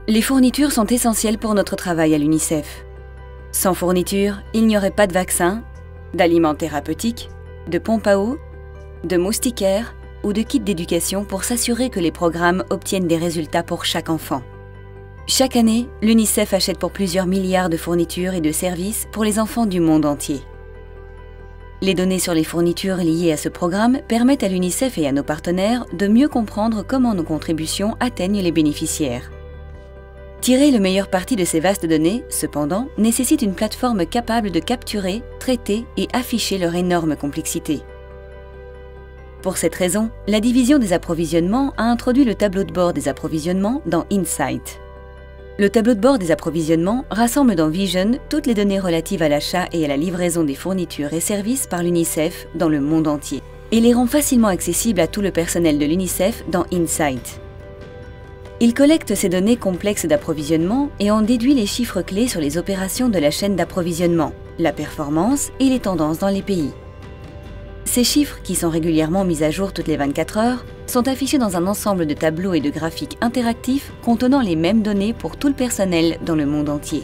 Les fournitures sont essentielles pour notre travail à l'UNICEF. Sans fournitures, il n'y aurait pas de vaccins, d'aliments thérapeutiques, de pompes à eau, de moustiquaires ou de kits d'éducation pour s'assurer que les programmes obtiennent des résultats pour chaque enfant. Chaque année, l'UNICEF achète pour plusieurs milliards de fournitures et de services pour les enfants du monde entier. Les données sur les fournitures liées à ce programme permettent à l'UNICEF et à nos partenaires de mieux comprendre comment nos contributions atteignent les bénéficiaires. Tirer le meilleur parti de ces vastes données, cependant, nécessite une plateforme capable de capturer, traiter et afficher leur énorme complexité. Pour cette raison, la division des approvisionnements a introduit le tableau de bord des approvisionnements dans Insight. Le tableau de bord des approvisionnements rassemble dans Vision toutes les données relatives à l'achat et à la livraison des fournitures et services par l'UNICEF dans le monde entier et les rend facilement accessibles à tout le personnel de l'UNICEF dans Insight. Il collecte ces données complexes d'approvisionnement et en déduit les chiffres clés sur les opérations de la chaîne d'approvisionnement, la performance et les tendances dans les pays. Ces chiffres, qui sont régulièrement mis à jour toutes les 24 heures, sont affichés dans un ensemble de tableaux et de graphiques interactifs contenant les mêmes données pour tout le personnel dans le monde entier.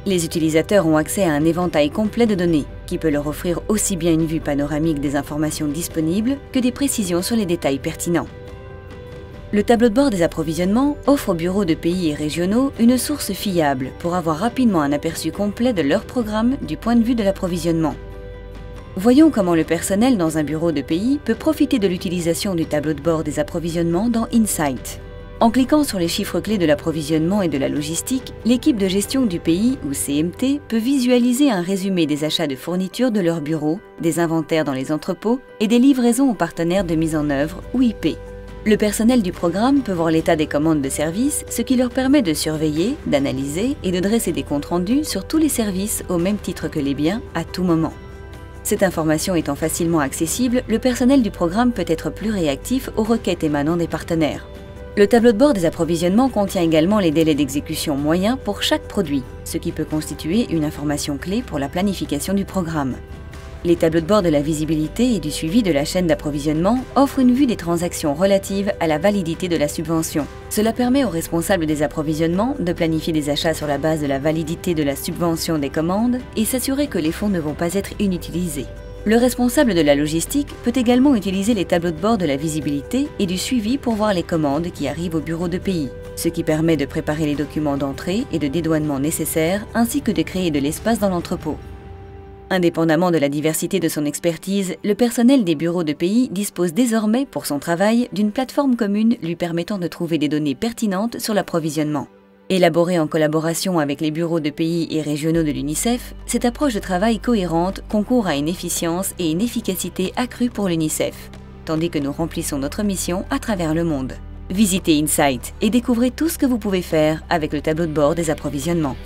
Les utilisateurs ont accès à un éventail complet de données, qui peut leur offrir aussi bien une vue panoramique des informations disponibles que des précisions sur les détails pertinents. Le tableau de bord des approvisionnements offre aux bureaux de pays et régionaux une source fiable pour avoir rapidement un aperçu complet de leur programme du point de vue de l'approvisionnement. Voyons comment le personnel dans un bureau de pays peut profiter de l'utilisation du tableau de bord des approvisionnements dans Insight. En cliquant sur les chiffres clés de l'approvisionnement et de la logistique, l'équipe de gestion du pays, ou CMT, peut visualiser un résumé des achats de fournitures de leur bureau, des inventaires dans les entrepôts et des livraisons aux partenaires de mise en œuvre, ou IP. Le personnel du programme peut voir l'état des commandes de services, ce qui leur permet de surveiller, d'analyser et de dresser des comptes rendus sur tous les services au même titre que les biens à tout moment. Cette information étant facilement accessible, le personnel du programme peut être plus réactif aux requêtes émanant des partenaires. Le tableau de bord des approvisionnements contient également les délais d'exécution moyens pour chaque produit, ce qui peut constituer une information clé pour la planification du programme. Les tableaux de bord de la visibilité et du suivi de la chaîne d'approvisionnement offrent une vue des transactions relatives à la validité de la subvention. Cela permet aux responsables des approvisionnements de planifier des achats sur la base de la validité de la subvention des commandes et s'assurer que les fonds ne vont pas être inutilisés. Le responsable de la logistique peut également utiliser les tableaux de bord de la visibilité et du suivi pour voir les commandes qui arrivent au bureau de pays, ce qui permet de préparer les documents d'entrée et de dédouanement nécessaires ainsi que de créer de l'espace dans l'entrepôt. Indépendamment de la diversité de son expertise, le personnel des bureaux de pays dispose désormais, pour son travail, d'une plateforme commune lui permettant de trouver des données pertinentes sur l'approvisionnement. Élaborée en collaboration avec les bureaux de pays et régionaux de l'UNICEF, cette approche de travail cohérente concourt à une efficience et une efficacité accrues pour l'UNICEF, tandis que nous remplissons notre mission à travers le monde. Visitez Insight et découvrez tout ce que vous pouvez faire avec le tableau de bord des approvisionnements.